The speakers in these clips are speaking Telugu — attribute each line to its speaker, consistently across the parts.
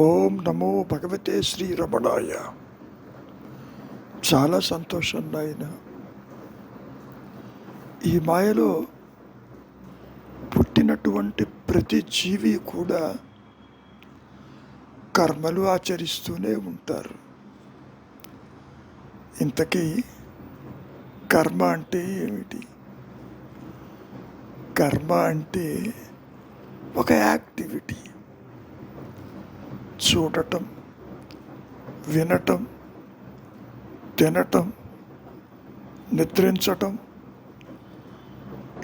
Speaker 1: ఓం నమో భగవతే శ్రీరమణాయ. చాలా సంతోషం నాయన. ఈ మాయలో పుట్టినటువంటి ప్రతి జీవి కూడా కర్మలు ఆచరిస్తూనే ఉంటారు. ఇంతకీ కర్మ అంటే ఏమిటి? కర్మ అంటే ఒక యాక్టివిటీ. చూడటం, వినటం, తినటం, నిద్రించటం,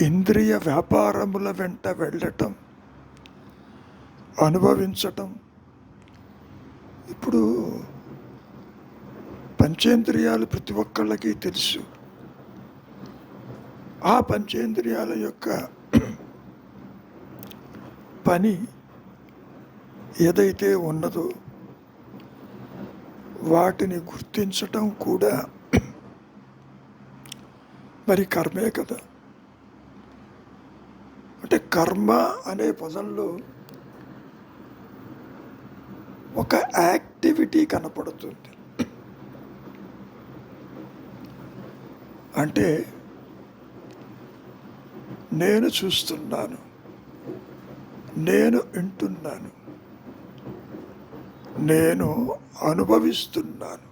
Speaker 1: ఇంద్రియ వ్యాపారముల వెంట వెళ్ళటం, అనుభవించటం. ఇప్పుడు పంచేంద్రియాలు ప్రతి ఒక్కళ్ళకి తెలుసు. ఆ పంచేంద్రియాల యొక్క పని ఏదైతే ఉన్నదో వాటిని గుర్తించటం కూడా మరి కర్మే కదా. అంటే కర్మ అనే పదంలో ఒక యాక్టివిటీ కనపడుతుంది. అంటే నేను చూస్తున్నాను, నేను వింటున్నాను, నేను అనుభవిస్తున్నాను,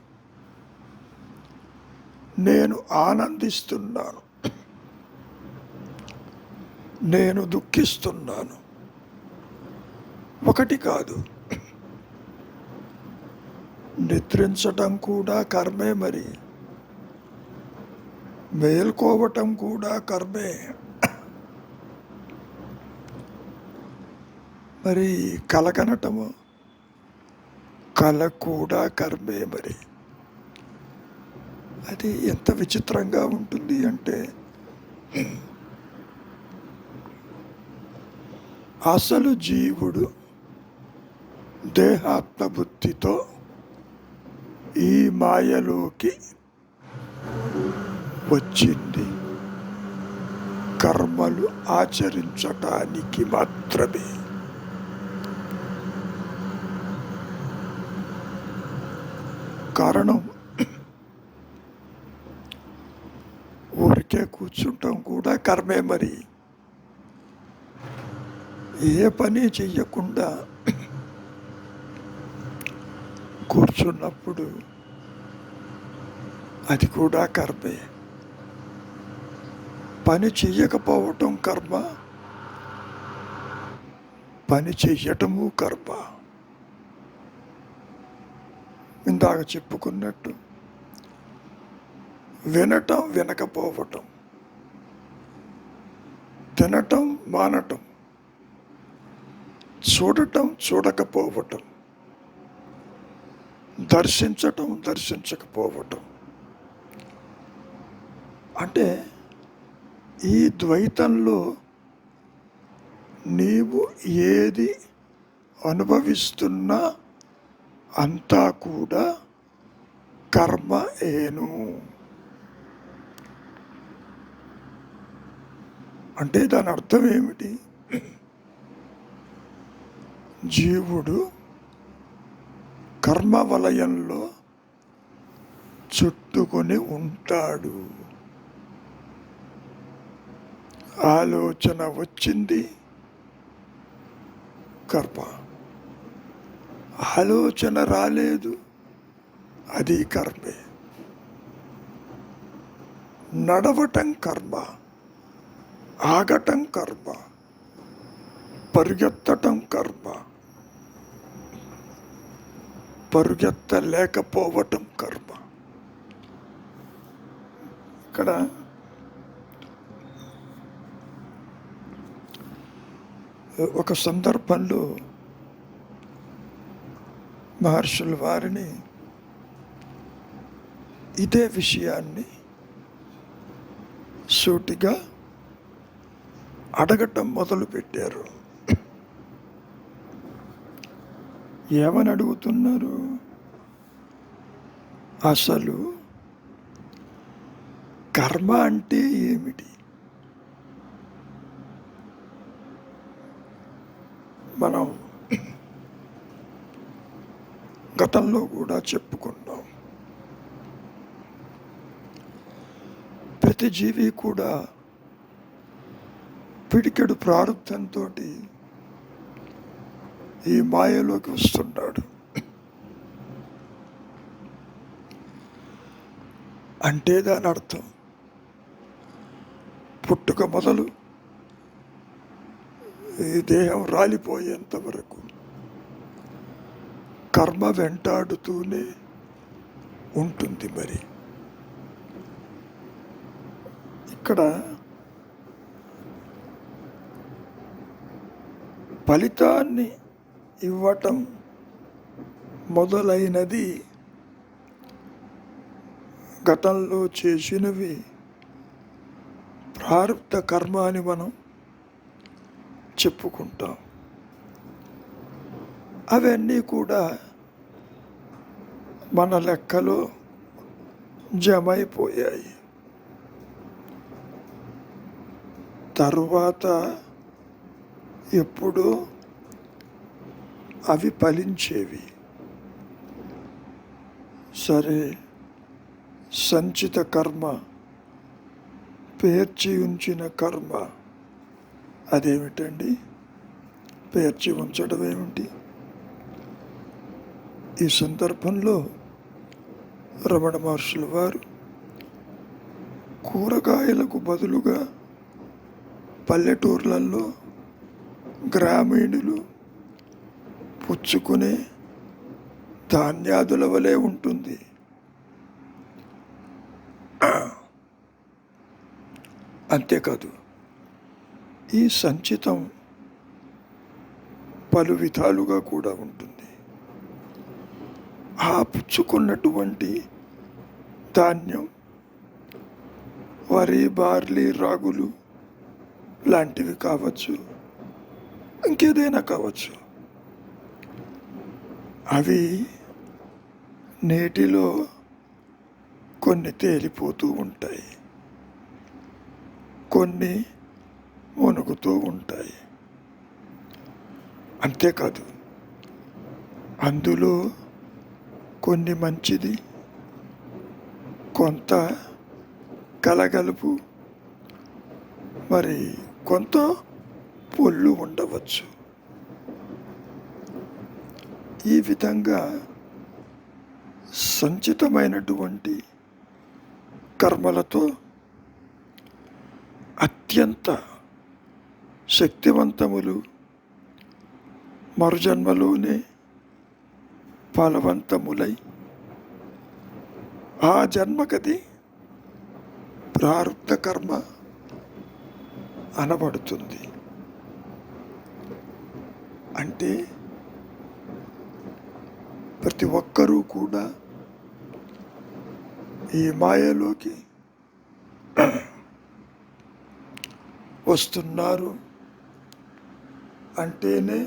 Speaker 1: నేను ఆనందిస్తున్నాను, నేను దుఃఖిస్తున్నాను. ఒకటి కాదు, నిద్రించటం కూడా కర్మే, మరి మేల్కోవటం కూడా కర్మే. మరి కలగనటము, కళ కూడా కర్మే. మరి అది ఎంత విచిత్రంగా ఉంటుంది అంటే, అసలు జీవుడు దేహాత్మబుద్ధితో ఈ మాయలోకి వచ్చింది కర్మలు ఆచరించటానికి మాత్రమే. కారణం, ఊరికే కూర్చుంటాం కూడా కర్మే. మరి ఏ పని చెయ్యకుండా కూర్చున్నప్పుడు అది కూడా కర్మే. పని చెయ్యకపోవటం కర్మ, పని చెయ్యటము కర్మ. ఇందాక చెప్పుకున్నట్టు వినటం, వినకపోవటం, తినటం, మానటం, చూడటం, చూడకపోవటం, దర్శించటం, దర్శించకపోవటం. అంటే ఈ ద్వైతంలో నీవు ఏది అనుభవిస్తున్నా అంతా కూడా కర్మ ఏను. అంటే దాని అర్థం ఏమిటి? జీవుడు కర్మ వలయంలో చుట్టుకొని ఉంటాడు. ఆలోచన వచ్చింది, కర్మ. ఆలోచన రాలేదు, అది కర్మే. నడవటం కర్మ, ఆగటం కర్మ, పరుగెత్తటం కర్మ, పరుగెత్తలేకపోవటం కర్మ. ఇక్కడ ఒక సందర్భంలో మహర్షుల వారిని ఇదే విషయాన్ని సూటిగా అడగటం మొదలుపెట్టారు. ఏమని అడుగుతున్నారు? అసలు కర్మ అంటే ఏమిటి? మనం గతంలో కూడా చెప్పుకున్నాం. ప్రతి జీవి కూడా పిడికెడు ప్రారంభంతో ఈ మాయలోకి వస్తున్నాడు. అంటే దాని అర్థం పుట్టుక మొదలు ఈ దేహం రాలిపోయేంత వరకు కర్మ వెంటాడుతూనే ఉంటుంది. మరి ఇక్కడ ఫలితాన్ని ఇవ్వటం మొదలైనది గతంలో చేసినవి ప్రారబ్ధ కర్మ అని మనం చెప్పుకుంటాం. అవన్నీ కూడా మన లెక్కలో జమైపోయాయి. తరువాత ఎప్పుడో అవి ఫలించేవి. సరే, సంచిత కర్మ, పేర్చి ఉంచిన కర్మ అదేమిటండి? పేర్చి ఉంచడం ఏమిటి? ఈ సందర్భంలో రమణ మహర్షుల వారు కూరగాయలకు బదులుగా పల్లెటూర్లలో గ్రామీణులు పుచ్చుకునే ధాన్యాదుల వలె ఉంటుంది. అంతేకాదు, ఈ సంచితం పలు విధాలుగా కూడా ఉంటుంది. ఆ పుచ్చుకున్నటువంటి ధాన్యం వరి, బార్లీ, రాగులు లాంటివి కావచ్చు, ఇంకేదైనా కావచ్చు. అవి నీటిలో కొన్ని తేలిపోతూ ఉంటాయి, కొన్ని మునుగుతూ ఉంటాయి. అంతేకాదు, అందులో కొన్ని మంచిది, కొంత కలగలుపు, మరి కొంత పొల్లు ఉండవచ్చు. ఈ విధంగా సంచితమైనటువంటి కర్మలతో అత్యంత శక్తివంతములు మరుజన్మలోనే ఫలవంతములై ఆ జన్మకది ప్రారబ్ధ కర్మ అనబడుతుంది. అంటే ప్రతి ఒక్కరూ కూడా ఈ మాయలోకి వస్తున్నారు అంటేనే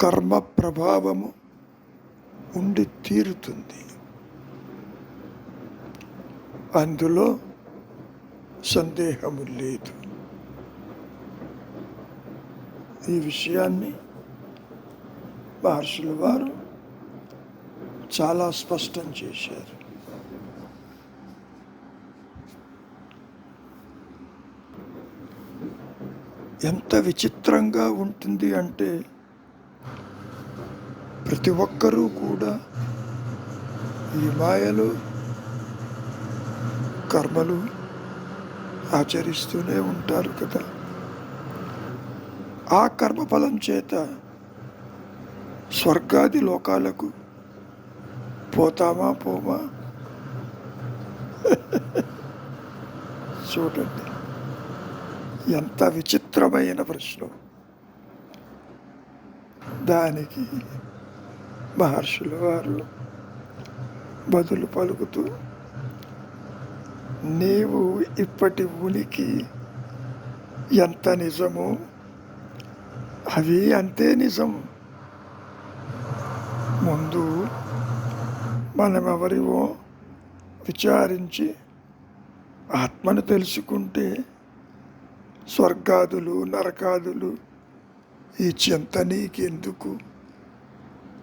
Speaker 1: కర్మ ప్రభావము ఉండి తీరుతుంది. అందులో సందేహము లేదు. ఈ విషయాన్ని మహర్షుల వారు చాలా స్పష్టం చేశారు. ఎంత విచిత్రంగా ఉంటుంది అంటే ప్రతి ఒక్కరూ కూడా ఈ మాయలో కర్మలు ఆచరిస్తూనే ఉంటారు కదా. ఆ కర్మఫలం చేత స్వర్గాది లోకాలకు పోతామా పోమా? చూడండి, ఎంత విచిత్రమైన ప్రశ్న. దానికి మహర్షుల వారు బదులు పలుకుతూ, నీవు ఇప్పటి ఉనికి ఎంత నిజమో అవి అంతే నిజం. ముందు మనమెవరివో విచారించి ఆత్మను తెలుసుకుంటే స్వర్గాదులు నరకాదులు ఈ చింత నీకెందుకు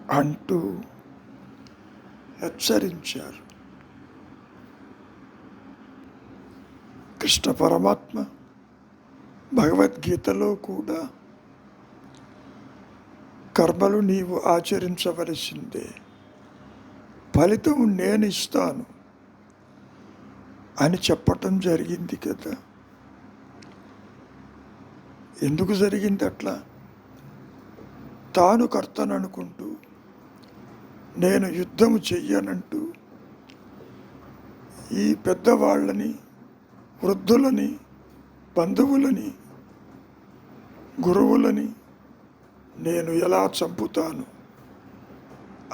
Speaker 1: అంటూ హెచ్చరించారు. కృష్ణ పరమాత్మ భగవద్గీతలో కూడా కర్మలు నీవు ఆచరించవలసిందే, ఫలితం నేను ఇస్తాను అని చెప్పటం జరిగింది కదా. ఎందుకు జరిగింది అట్లా? తాను కర్తననుకుంటూ నేను యుద్ధము చెయ్యనంటూ ఈ పెద్దవాళ్ళని, వృద్ధులని, బంధువులని, గురువులని నేను ఎలా చంపుతాను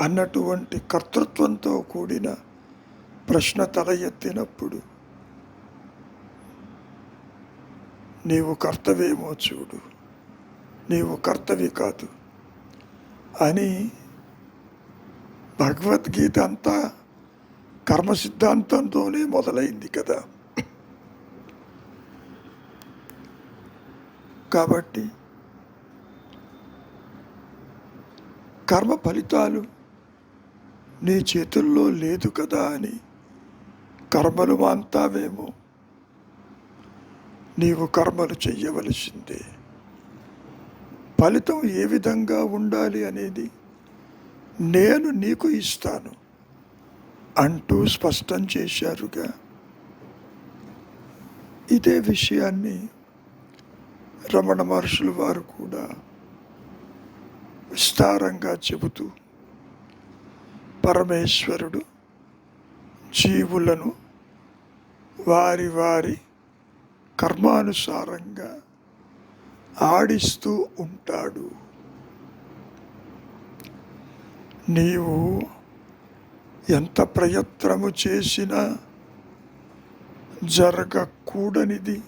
Speaker 1: అన్నటువంటి కర్తృత్వంతో కూడిన ప్రశ్న తల ఎత్తినప్పుడు నీవు కర్తవేమో చూడు, నీవు కర్తవి కాదు అని భగవద్గీత అంతా కర్మ సిద్ధాంతంతోనే మొదలైంది కదా. కాబట్టి కర్మ ఫలితాలు నీ చేతుల్లో లేదు కదా అని కర్మలు మాంతావేమో. నీవు కర్మలు చెయ్యవలసిందే, ఫలితం ఏ విధంగా ఉండాలి అనేది నేను నీకు ఇస్తాను అంటూ స్పష్టం చేశారుగా. ఇదే విషయాన్ని రమణ మహర్షులు వారు కూడా విస్తారంగా చెబుతూ పరమేశ్వరుడు జీవులను వారి వారి కర్మానుసారంగా ఆడిస్తూ ఉంటాడు. నీవు ఎంత ప్రయత్నము చేసినా జరగకూడనిది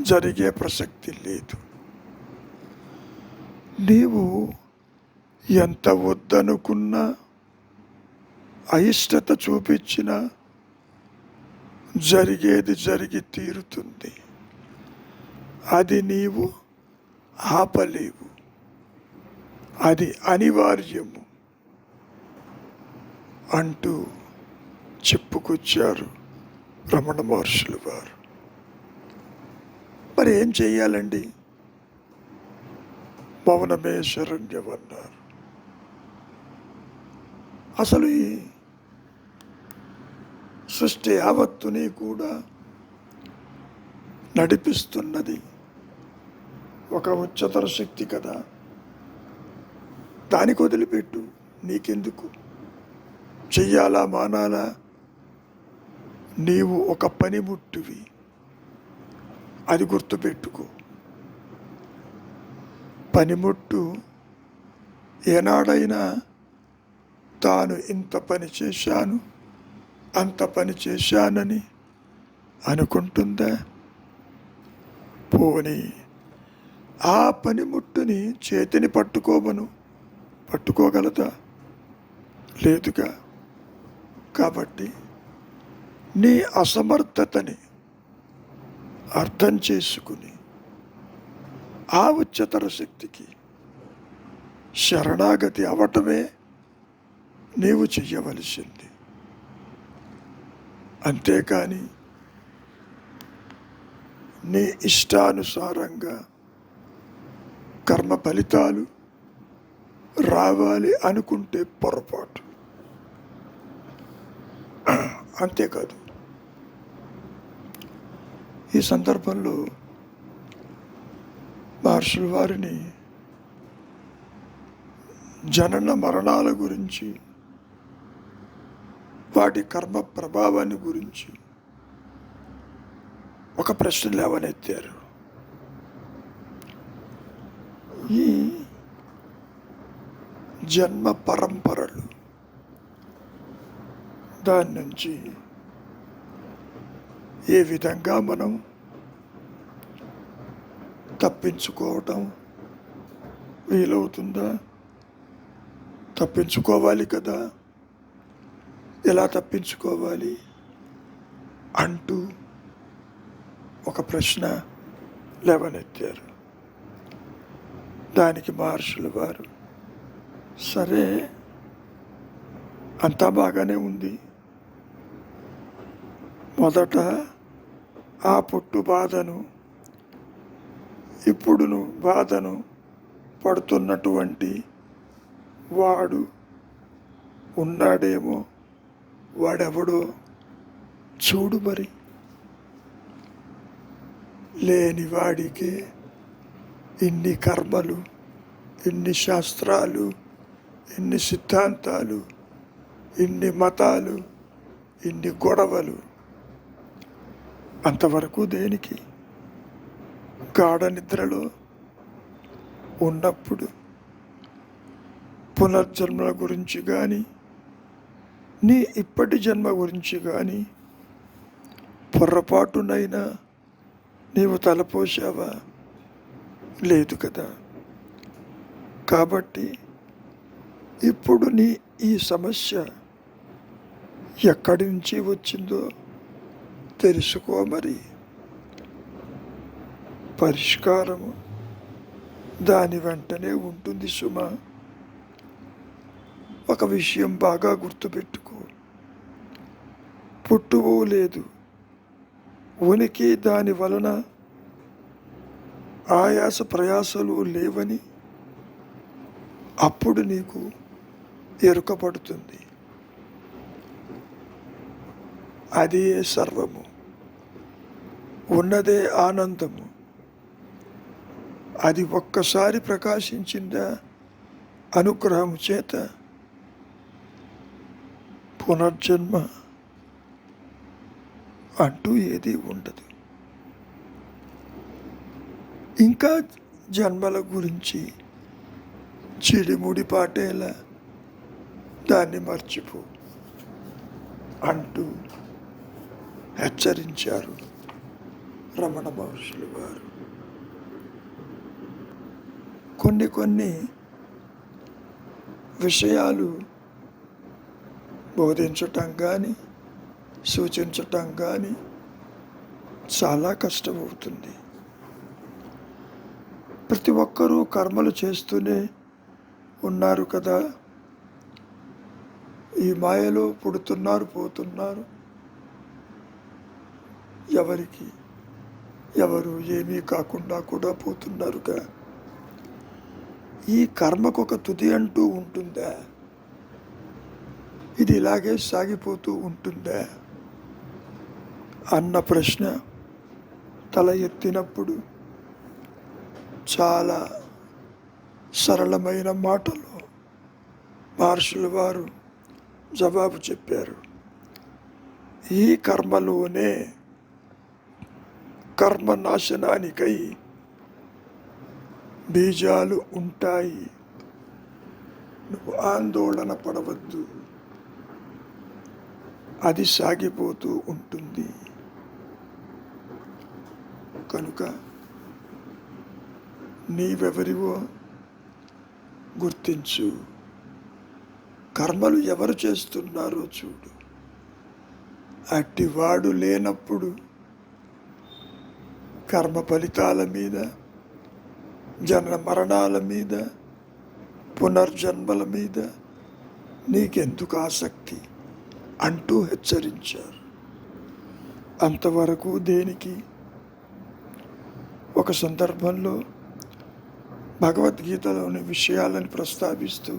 Speaker 1: జరిగే ప్రసక్తి లేదు. నీవు ఎంత వద్దనుకున్నా, అయిష్టత చూపించినా జరిగేది జరిగి తీరుతుంది. అది నీవు ఆపలేవు, అది అనివార్యము అంటూ చెప్పుకొచ్చారు రమణ మహర్షులు వారు. మరి ఏం చెయ్యాలండి? మౌనమే శరణ్యం అన్నారు. అసలు ఈ సృష్టి యావత్తుని కూడా నడిపిస్తున్నది ఒక ఉच्चతర శక్తి కదా. దానికి వదిలిపెట్టు, నీకెందుకు? చెయ్యాలా మానాలా? నీవు ఒక పనిముట్టువి, అది గుర్తుపెట్టుకో. పనిముట్టు ఏనాడైనా తాను ఇంత పని చేశాను, అంత పని చేశానని అనుకుంటుందా? పోనీ ఆ పనిముట్టుని చేతిని పట్టుకోగలదా? లేదుగా. కాబట్టి నీ అసమర్థతని అర్థం చేసుకుని ఆ ఉच्चతర శక్తికి శరణాగతి అవటమే నీవు చెయ్యవలసింది. అంతేకాని నీ ఇష్టానుసారంగా కర్మ ఫలితాలు రావాలి అనుకుంటే పొరపాటు. అంతేకాదు, ఈ సందర్భంలో మహర్షుల వారిని జనన మరణాల గురించి, వాటి కర్మ ప్రభావాన్ని గురించి ఒక ప్రశ్న లేవనెత్తారు. ఈ జన్మ పరంపరలు, దాని నుంచి ఏ విధంగా మనం తప్పించుకోవటం వీలవుతుందా? తప్పించుకోవాలి కదా. ఎలా తప్పించుకోవాలి అంటూ ఒక ప్రశ్న లేవనెత్తారు. దానికి మహర్షుల వారు, సరే అంతా బాగానే ఉంది, మొదట ఆ పుట్టు బాధను, ఇప్పుడును బాధను పడుతున్నటువంటి వాడు ఉన్నాడేమో, వాడెవడో చూడు మరి. లేని వాడికి ఇన్ని కర్మలు, ఇన్ని శాస్త్రాలు, ఇన్ని సిద్ధాంతాలు, ఇన్ని మతాలు, ఇన్ని గొడవలు, అంతవరకు దేనికి? గాఢ నిద్రలో ఉన్నప్పుడు పునర్జన్మల గురించి కానీ, నీ ఇప్పటి జన్మ గురించి కానీ పొర్రపాటునైనా నీవు తలపోసావా? లేదు కదా. కాబట్టి ఇప్పుడు నీ ఈ సమస్య ఎక్కడి నుంచి వచ్చిందో తెలుసుకో మరి. పరిష్కారము దాని వెంటనే ఉంటుంది సుమా. ఒక విషయం బాగా గుర్తుపెట్టుకో, పుట్టువు లేదు, ఉనికి దాని వలన ఆయాస ప్రయాసలు లేవని అప్పుడు నీకు ఎరుకపడుతుంది. అదే సర్వము, ఉన్నదే ఆనందము. అది ఒక్కసారి ప్రకాశించిందా అనుగ్రహం చేత పునర్జన్మ అంటూ ఏది ఉండదు. ఇంకా జన్మల గురించి చిడిముడి పాటేలా దాన్ని మర్చిపో అంటూ హెచ్చరించారు రమణ మహర్షులు వారు. కొన్ని విషయాలు బోధించటం కానీ, సూచించటం కానీ చాలా కష్టమవుతుంది. ప్రతి ఒక్కరూ కర్మలు చేస్తూనే ఉన్నారు కదా. ఈ మాయలో పుడుతున్నారు, పోతున్నారు. ఎవరు ఏమీ కాకుండా కూడా పోతున్నారుగా. ఈ కర్మకు ఒక తుది అంటూ ఉంటుందా? ఇది ఇలాగే సాగిపోతూ ఉంటుందా అన్న ప్రశ్న తల ఎత్తినప్పుడు చాలా సరళమైన మాటలు మహర్షుల వారు జవాబు చెప్పారు. ఈ కర్మలోనే కర్మ నాశనానికై బీజాలు ఉంటాయి. నువ్వు ఆందోళన పడవద్దు, అది సాగిపోతూ ఉంటుంది. కనుక నీవెవరివో గుర్తించు. కర్మలు ఎవరు చేస్తున్నారో చూడు. అట్టివాడు లేనప్పుడు కర్మ ఫలితాల మీద, జన్మ మరణాల మీద, పునర్జన్మల మీద నీకెందుకు ఆసక్తి అంటూ హెచ్చరించారు. అంతవరకు దేనికి? ఒక సందర్భంలో భగవద్గీతలోని విషయాలను ప్రస్తావిస్తూ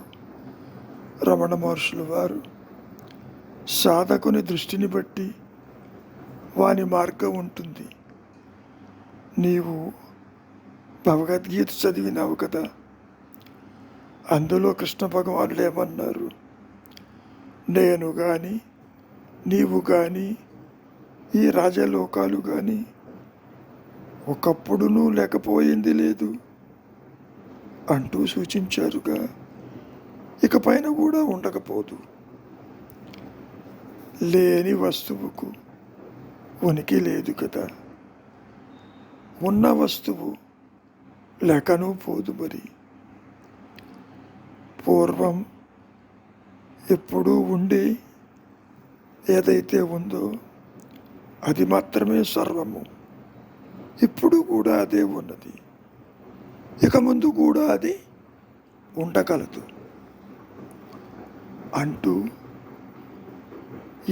Speaker 1: రమణ మహర్షులు వారు సాధకుని దృష్టిని బట్టి వాని మార్గం ఉంటుంది. నీవు భగవద్గీత చదివినావు కదా, అందులో కృష్ణ భగవానుడు ఏమన్నారు? నేను కానీ, నీవు కానీ, ఈ రాజలోకాలు కానీ ఒకప్పుడునూ లేకపోయింది లేదు అంటూ సూచించారుగా. ఇక పైన కూడా ఉండకపోదు. లేని వస్తువుకు ఉనికి లేదు కదా. ఉన్న వస్తువు లేకనూ పోదు మరి. పూర్వం ఎప్పుడూ ఉండి ఏదైతే ఉందో అది మాత్రమే సర్వము. ఇప్పుడు కూడా అదే ఉన్నది. ఇక ముందు కూడా అది ఉండగలదు అంటూ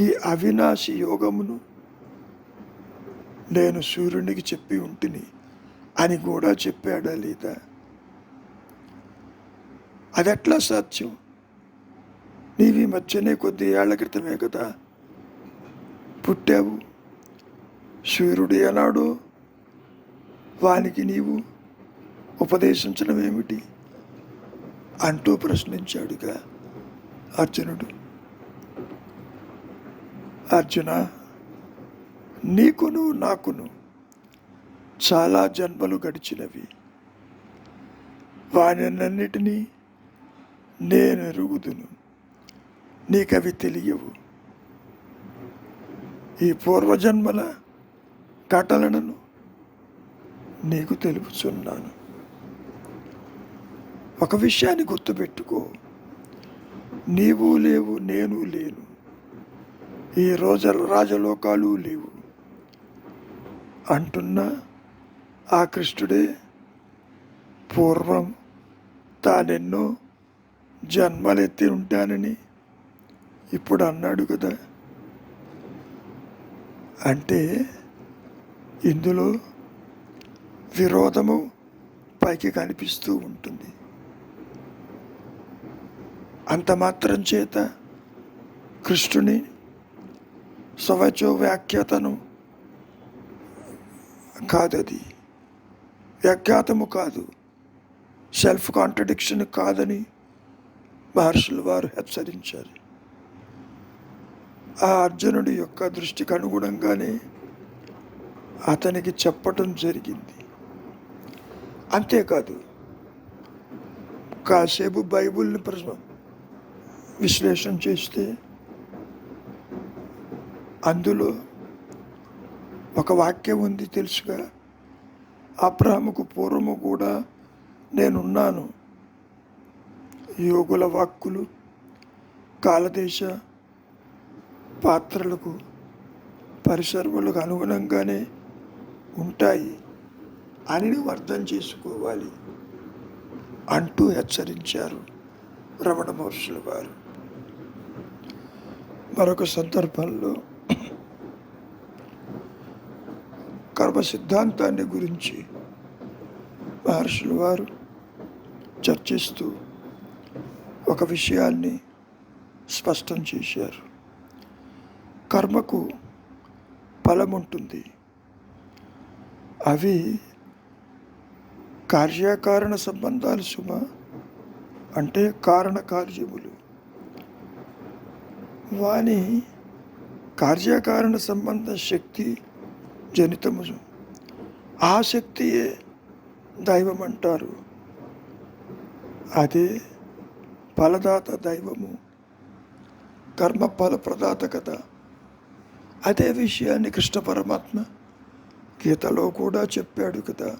Speaker 1: ఈ అవినాశి యోగమును నేను సూర్యునికి చెప్పి ఉంటిని అని కూడా చెప్పాడా లేదా? అదెట్లా సాధ్యం? నీవి మధ్యనే కొద్ది ఏళ్ల క్రితమే కదా పుట్టావు. సూర్యుడు ఏనాడు వానికి నీవు ఉపదేశించడం ఏమిటి అంటూ ప్రశ్నించాడుగా అర్జునుడు. అర్జున, నీకును నాకును చాలా జన్మలు గడిచినవి. వానన్నిటినీ నేను ఎరుగుదును, నీకవి తెలియవు. ఈ పూర్వజన్మల ఘటనలను నీకు తెలుపుచున్నాను. ఒక విషయాన్ని గుర్తుపెట్టుకో, నీవు లేవు, నేను లేను, ఈ రాజలోకాలు లేవు అంటున్న ఆ కృష్ణుడే పూర్వం తానెన్నో జన్మలెత్తి ఉంటానని ఇప్పుడు అన్నాడు కదా. అంటే ఇందులో విరోధము పైకి కనిపిస్తూ ఉంటుంది. అంత మాత్రం చేత కృష్ణుని స్వవచో వ్యాఖ్యాతను కాదది, వ్యాఖ్యాతము కాదు, సెల్ఫ్ కాంట్రడిక్షన్ కాదని మహర్షులు వారు హెచ్చరించారు. ఆ అర్జునుడి యొక్క దృష్టికి అనుగుణంగానే అతనికి చెప్పటం జరిగింది. అంతేకాదు, కాసేపు బైబిల్ని విశ్లేషణ చేస్తే అందులో ఒక వాక్యం ఉంది తెలుసుగా, అబ్రహాముకు పూర్వము కూడా నేనున్నాను. యోగుల వాక్కులు కాలదేశ పాత్రలకు పరిసర్వులకు అనుగుణంగానే ఉంటాయి అని నువ్వు అర్థం చేసుకోవాలి అంటూ హెచ్చరించారు రమణ మహర్షుల వారు. మరొక సందర్భంలో కర్మ సిద్ధాంతాన్ని గురించి మహర్షుల వారు చర్చిస్తూ ఒక విషయాన్ని స్పష్టం చేశారు. కర్మకు ఫలం ఉంటుంది, అవి కార్యకారణ సంబంధాలు సుమ, అంటే కారణ కార్యములు. వాని కార్యకారణ సంబంధ శక్తి జనితము, ఆ శక్తియే దైవం అంటారు. అదే ఫలదాత దైవము, కర్మ ఫలప్రదాత కదా. అదే విషయాన్ని కృష్ణ పరమాత్మ గీతలో కూడా చెప్పాడు కదా.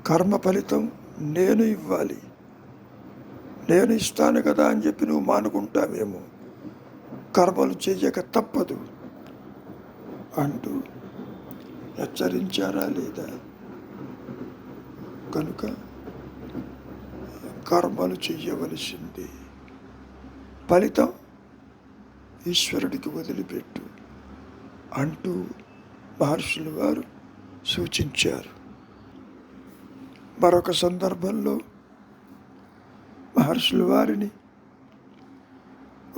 Speaker 1: కర్మ ఫలితం నేను ఇవ్వాలి, నేను ఇస్తాను కదా అని చెప్పి నువ్వు మానుకుంటావేమో, కర్మలు చేయక తప్పదు అంటూ హెచ్చరించారా లేదా? కనుక కర్మలు చెయ్యవలసిందే, ఫలితం ఈశ్వరుడికి వదిలిపెట్టు అంటూ మహర్షులు వారు సూచించారు. మరొక సందర్భంలో మహర్షుల వారిని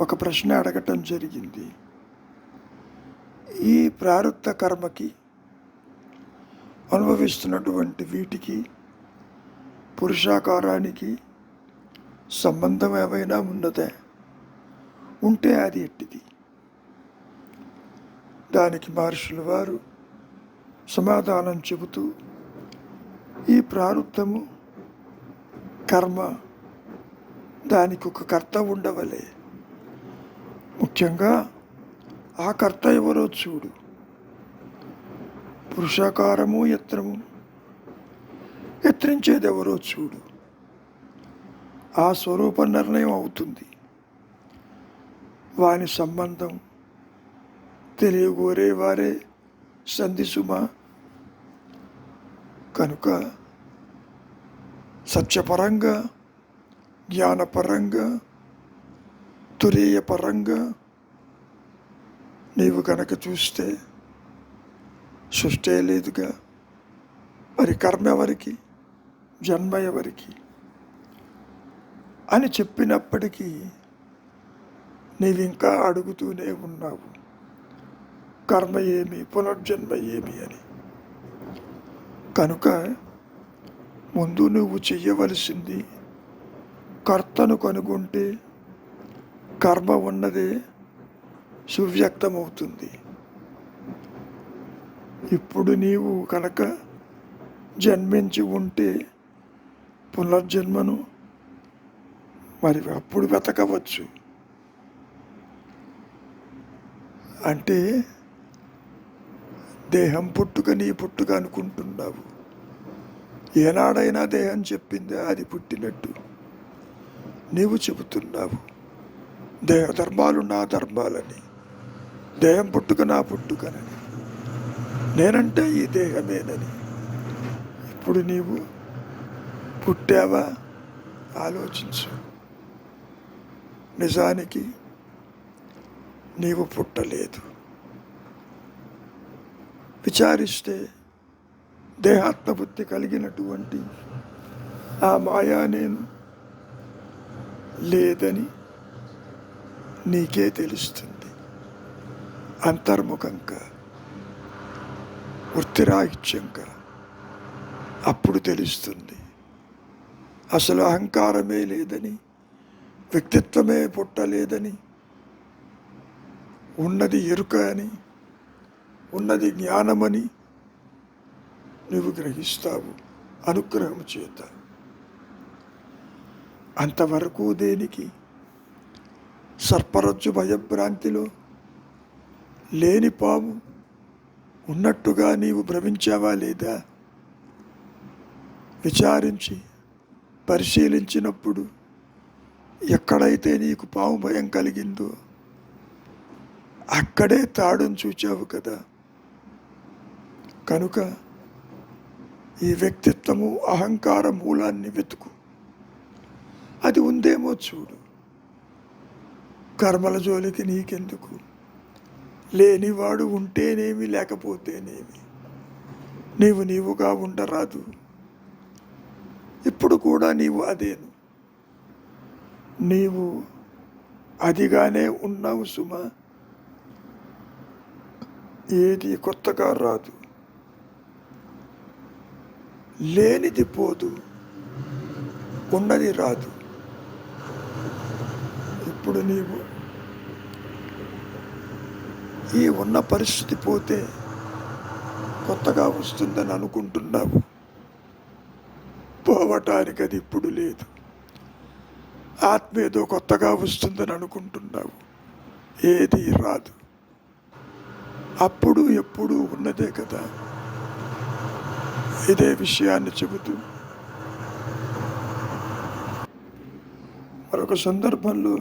Speaker 1: ఒక ప్రశ్న అడగటం జరిగింది. ఈ ప్రారబ్ధ కర్మకి అనుభవిస్తున్నటువంటి వీటికి పురుషాకారానికి సంబంధం ఏమైనా ఉన్నదా? ఉంటే అది ఎట్టిది? దానికి మహర్షుల వారు సమాధానం చెబుతూ, ఈ ప్రారబ్ధము కర్మ, దానికి ఒక కర్త ఉండవలే. ముఖ్యంగా ఆ కర్త ఎవరో చూడు. పురుషాకారము యత్నము, యత్నించేది ఎవరో చూడు. ఆ స్వరూప నిర్ణయం అవుతుంది. వాని సంబంధం తెలియగోరే వారే సంధి సుమ. కనుక సత్యపరంగా, జ్ఞానపరంగా, తురీయపరంగా నీవు కనుక చూస్తే సృష్టి లేదుగా. మరి కర్మ ఎవరికి, జన్మ ఎవరికి అని చెప్పినప్పటికీ నీవింకా అడుగుతూనే ఉన్నావు, కర్మ ఏమి, పునర్జన్మ ఏమి అని. కనుక ముందు నువ్వు చెయ్యవలసింది, కర్తను కనుగొంటే కర్మ ఉన్నదే సువ్యక్తమవుతుంది. ఇప్పుడు నీవు కనుక జన్మించి ఉంటే పునర్జన్మను మరి అప్పుడు వెతకవచ్చు. అంటే దేహం పుట్టుక నీ పుట్టుక అనుకుంటున్నావు. ఏనాడైనా దేహం చెప్పిందే అది పుట్టినట్టు నీవు చెబుతున్నావు. దేహ ధర్మాలు నా ధర్మాలని, దేహం పుట్టుక నా పుట్టుకనని, నేనంటే ఈ దేహమేనని. ఇప్పుడు నీవు పుట్టావా ఆలోచించు. నిజానికి నీవు పుట్టలేదు. విచారిస్తే దేహాత్మబుద్ధి కలిగినటువంటి ఆ మాయా నేను లేదని నీకే తెలుస్తుంది. అంతర్ముఖంగా, వృత్తిరాహిత్యంగా అప్పుడు తెలుస్తుంది. అసలు అహంకారమే లేదని, వ్యక్తిత్వమే పుట్టలేదని, ఉన్నది ఎరుక అని, ఉన్నది జ్ఞానమని నువ్వు గ్రహిస్తావు అనుగ్రహం చేత. అంతవరకు దేనికి? సర్పరజ్జు భయభ్రాంతిలో లేని పాము ఉన్నట్టుగా నీవు భ్రమించావా లేదా? విచారించి పరిశీలించినప్పుడు ఎక్కడైతే నీకు పాము భయం కలిగిందో అక్కడే తాడును చూచావు కదా. కనుక ఈ వ్యక్తిత్వము అహంకార మూలాన్ని వెతుకు. అది ఉందేమో చూడు. కర్మల జోలికి నీకెందుకు? లేనివాడు ఉంటేనేమి, లేకపోతేనేమి, నీవు నీవుగా ఉండరాదు. ఇప్పుడు కూడా నీవు అదేను. నీవు అదిగానే ఉన్నావు సుమా. ఏది కొత్తగా రాదు. లేనిది పోదు, ఉన్నది రాదు. ఇప్పుడు నీవు ఈ ఉన్న పరిస్థితి పోతే కొత్తగా వస్తుందని అనుకుంటున్నావు. పోవటానికి అది ఇప్పుడు లేదు. ఆత్మ ఏదో కొత్తగా వస్తుందని అనుకుంటున్నావు. ఏది రాదు. అప్పుడు ఎప్పుడు ఉన్నదే కదా. ఇదే విషయాన్ని చెబుతూ మరొక సందర్భంలో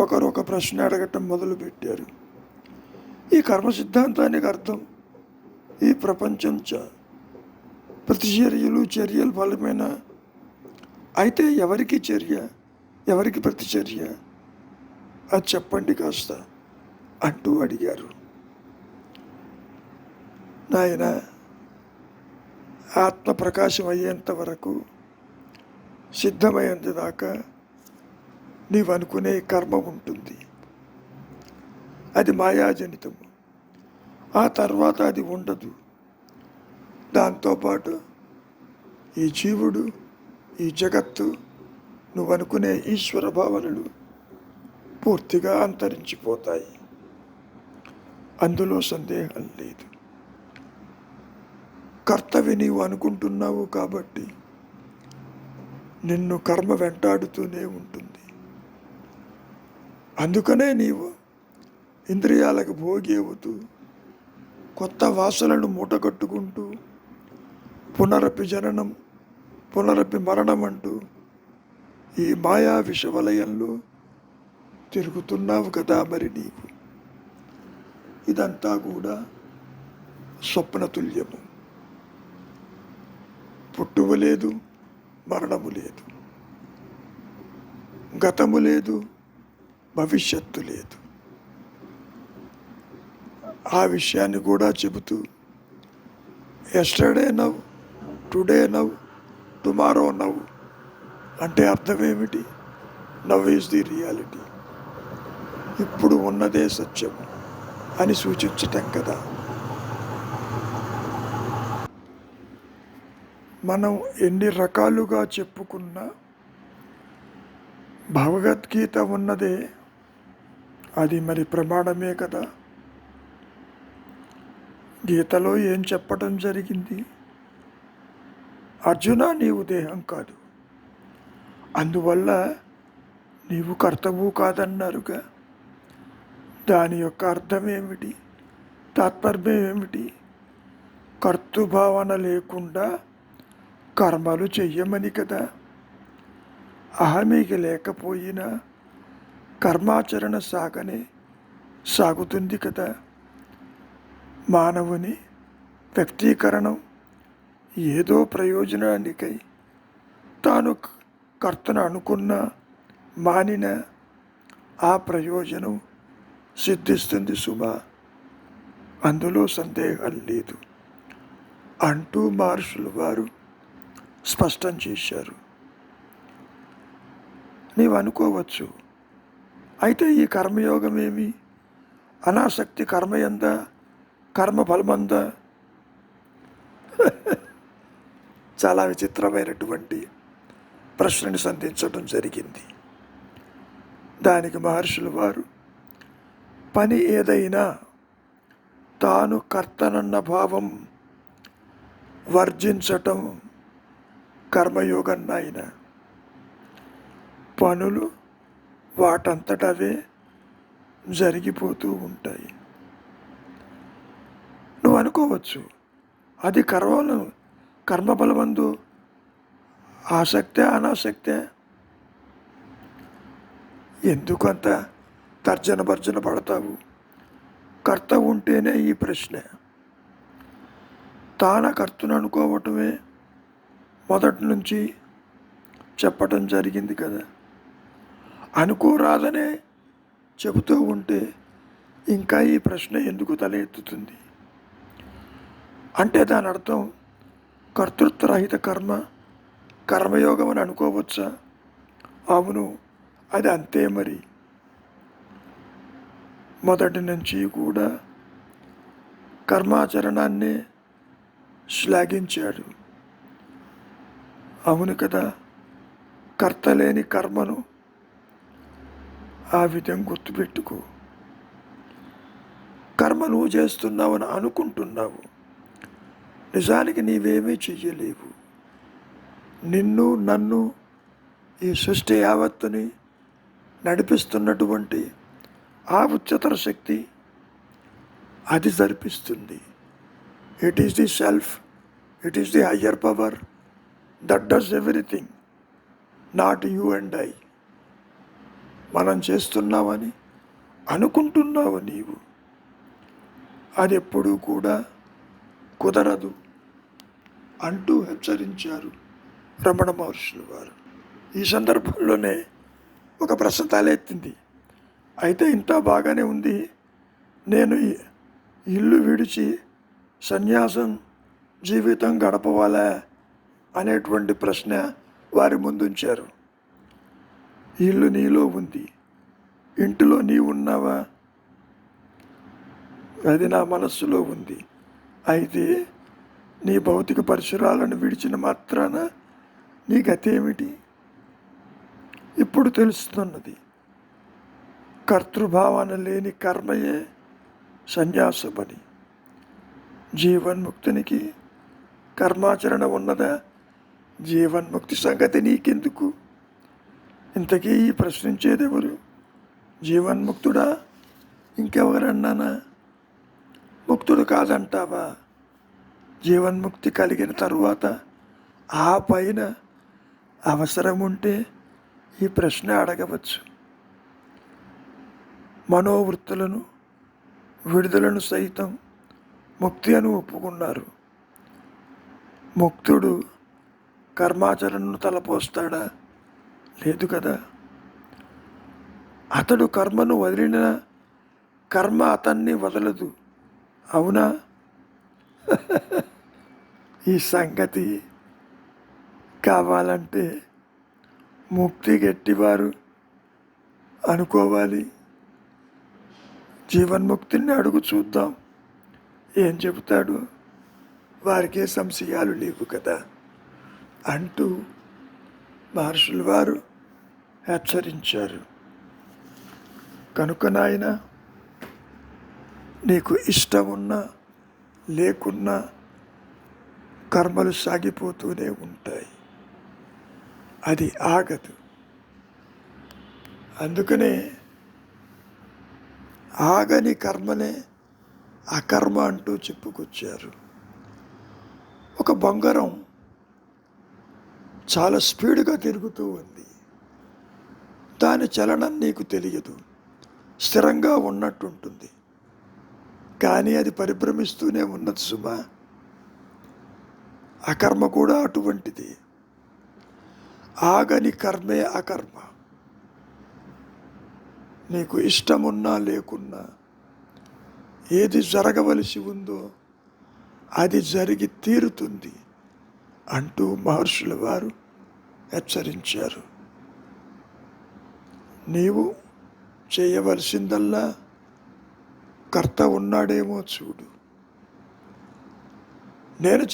Speaker 1: ఒకరు ఒక ప్రశ్న అడగటం మొదలుపెట్టారు. ఈ కర్మ సిద్ధాంతానికి అర్థం ఈ ప్రపంచం ప్రతిచర్యలు చర్యలు ఫలమైన. అయితే ఎవరికి చర్య, ఎవరికి ప్రతిచర్య, అది చెప్పండి కాస్త అంటూ అడిగారు. నాయన, ఆత్మ ప్రకాశం అయ్యేంత వరకు, సిద్ధమయ్యేంత దాకా నీవు అనుకునే కర్మ ఉంటుంది. అది మాయాజనితము. ఆ తర్వాత అది ఉండదు. దాంతోపాటు ఈ జీవుడు, ఈ జగత్తు, నువ్వు అనుకునే ఈశ్వర భావనలు పూర్తిగా అంతరించిపోతాయి. అందులో సందేహం లేదు. కర్తవి నీవు అనుకుంటున్నావు కాబట్టి నిన్ను కర్మ వెంటాడుతూనే ఉంటుంది. అందుకనే నీవు ఇంద్రియాలకు భోగి అవుతూ కొత్త వాసనలు మూటగట్టుకుంటూ పునరపి జననం పునరపి మరణం అంటూ ఈ మాయా విషవలయంలో తిరుగుతున్నావు కదా. మరి నీవు ఇదంతా కూడా స్వప్నతుల్యము. పుట్టువ లేదు, మరణము లేదు, గతము లేదు, భవిష్యత్తు లేదు. ఆ విషయాన్ని కూడా చెబుతూ yesterday now, today now, tomorrow now అంటే అర్థం ఏమిటి? నవ్ ఈజ్ ది రియాలిటీ, ఇప్పుడు ఉన్నదే సత్యం అని సూచించటం కదా. మనం ఎన్ని రకాలుగా చెప్పుకున్నా భగవద్గీత ఉన్నదే అది మరి ప్రమాణమే కదా. గీతలో ఏం చెప్పడం జరిగింది? అర్జున, నీవు దేహం కాదు, అందువల్ల నీవు కర్తవు కాదన్నారుగా. దాని యొక్క అర్థం ఏమిటి? తాత్పర్యం ఏమిటి? కర్తృభావన లేకుండా కర్మలు చెయ్యమని కదా. అహమికి లేకపోయినా కర్మాచరణ సాగుతుంది కదా. మానవుని వ్యక్తీకరణం ఏదో ప్రయోజనానికై తాను కర్తను అనుకున్న మానిన ఆ ప్రయోజనం సిద్ధిస్తుంది సుమా, అందులో సందేహం లేదు అంటూ మహర్షులు వారు స్పష్టం చేశారు. నీవు అనుకోవచ్చు, అయితే ఈ కర్మయోగం ఏమి? అనాసక్తి కర్మయందా, కర్మ ఫలమందా? చాలా విచిత్రమైనటువంటి ప్రశ్నని సంధించడం జరిగింది. దానికి మహర్షులు వారు, పని ఏదైనా తాను కర్తనన్న భావం వర్జించటం కర్మయోగం నాయన. పనులు వాటంతటవే జరిగిపోతూ ఉంటాయి. నువ్వు అనుకోవచ్చు, అది కర్మబలమందు ఆసక్తే అనాసక్తే? ఎందుకంత తర్జన భర్జన పడతావు? కర్త ఉంటేనే ఈ ప్రశ్న. తాన కర్తను అనుకోవటమే మొదటి నుంచి చెప్పటం జరిగింది కదా. అనుకోరాదనే చెబుతూ ఉంటే ఇంకా ఈ ప్రశ్న ఎందుకు తలెత్తుతుంది? అంటే దాని అర్థం కర్తృత్వరహిత కర్మయోగం అని అనుకోవచ్చా? అవును, అది అంతే. మరి మొదటి నుంచి కూడా కర్మాచరణాన్ని శ్లాఘించాడు. అవును కదా, కర్త లేని కర్మను ఆ విధంగా గుర్తుపెట్టుకో. కర్మ నువ్వు చేస్తున్నావని అనుకుంటున్నావు, నిజానికి నీవేమీ చెయ్యలేవు. నిన్ను నన్ను ఈ సృష్టి యావత్తుని నడిపిస్తున్నటువంటి ఆ ఉच्चतर శక్తి అది జరిపిస్తుంది. It is the self, it is the higher power that does everything, not you and I. మనం చేస్తున్నామని అనుకుంటున్నావు నీవు, అది ఎప్పుడూ కూడా కుదరదు అంటూ హెచ్చరించారు రమణ మహర్షులు వారు. ఈ సందర్భంలోనే ఒక ప్రశ్న తలెత్తింది. అయితే ఇంత బాగానే ఉంది, నేను ఇల్లు విడిచి సన్యాసం జీవితం గడపవాలా అనేటువంటి ప్రశ్న వారి ముందుంచారు. ఇల్లు నీలో ఉంది, ఇంటిలో నీవు ఉన్నావా? అది నా మనస్సులో ఉంది. అయితే నీ భౌతిక పరిసరాలను విడిచిన మాత్రాన నీ గతేమిటి? ఇప్పుడు తెలుస్తున్నది, కర్తృభావన లేని కర్మయే సన్యాసమని. జీవన్ముక్తునికి కర్మాచరణ ఉన్నదా? జీవన్ముక్తి సంగతి నీకెందుకు? ఇంతకీ ఈ ప్రశ్నించేదెవరు? జీవన్ముక్తుడా, ఇంకెవరన్నానా? ముక్తుడు కాదంటావా? జీవన్ముక్తి కలిగిన తరువాత ఆ పైన అవసరం ఉంటే ఈ ప్రశ్న అడగవచ్చు. మనోవృత్తులను విడుదలను సైతం ముక్తి అని ఒప్పుకున్నారు. ముక్తుడు కర్మాచరణను తలపోస్తాడా? లేదు కదా. అతడు కర్మను వదిలిన కర్మ అతన్ని వదలదు. అవునా? ఈ సంగతి కావాలంటే ముక్తి గట్టివారు అనుకోవాలి. జీవన్ముక్తిని అడుగు చూద్దాం, ఏం చెబుతాడు. వారికే సంశయాలు లేవు కదా అంటూ మహర్షుల వారు హెచ్చరించారు. కనుక నాయన, నీకు ఇష్టం ఉన్నా లేకున్నా కర్మలు సాగిపోతూనే ఉంటాయి, అది ఆగదు. అందుకనే ఆగని కర్మనే అకర్మ అంటూ చెప్పుకొచ్చారు. ఒక బొంగరం చాలా స్పీడ్గా తిరుగుతూ ఉంది. దాని చలనం నీకు తెలియదు, స్థిరంగా ఉన్నట్టుంటుంది, కానీ అది పరిభ్రమిస్తూనే ఉన్నది సుమా. అకర్మ కూడా అటువంటిది. ఆగని కర్మే అకర్మ. నీకు ఇష్టమున్నా లేకున్నా ఏది జరగవలసి ఉందో అది జరిగి తీరుతుంది అంటూ మహర్షుల వారు హెచ్చరించారు. నీవు చేయవలసిందల్లా కర్త ఉన్నాడేమో చూడు. నేను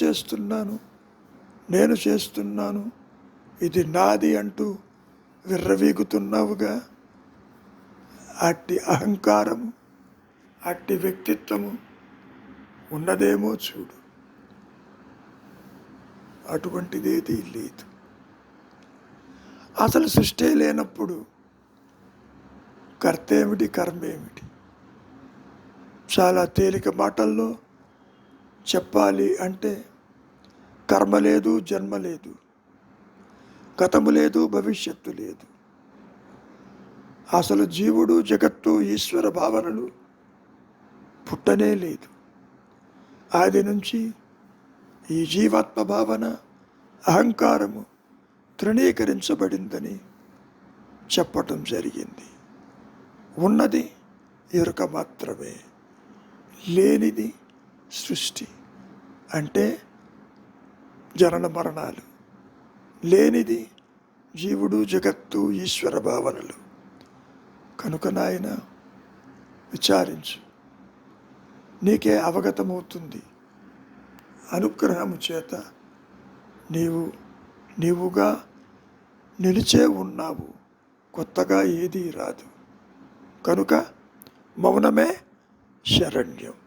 Speaker 1: చేస్తున్నాను, ఇది నాది అంటూ విర్రవీగుతున్నావుగా. అట్టి అహంకారము, అట్టి వ్యక్తిత్వము ఉన్నదేమో చూడు. అటువంటిదేదీ లేదు. అసలు సృష్టి లేనప్పుడు కర్త ఏమిటి, కర్మ ఏమిటి? చాలా తేలిక మాటల్లో చెప్పాలి అంటే కర్మ లేదు, జన్మ లేదు, గతము లేదు, భవిష్యత్తు లేదు. అసలు జీవుడు, జగత్తు, ఈశ్వర భావనలు పుట్టనే లేదు. ఆది నుంచి ఈ జీవాత్మ భావన, అహంకారము తృణీకరించబడిందని చెప్పటం జరిగింది. ఉన్నది ఎరుక మాత్రమే, లేనిది సృష్టి. అంటే జనన మరణాలు, లేనిది జీవుడు, జగత్తు, ఈశ్వర భావనలు. కనుక నాయన, విచారించు, నీకే అవగతమవుతుంది. అనుగ్రహము చేత నీవుగా నిలిచే ఉన్నావు, కొత్తగా ఏదీ రాదు. కనుక మౌనమే శరణ్యం.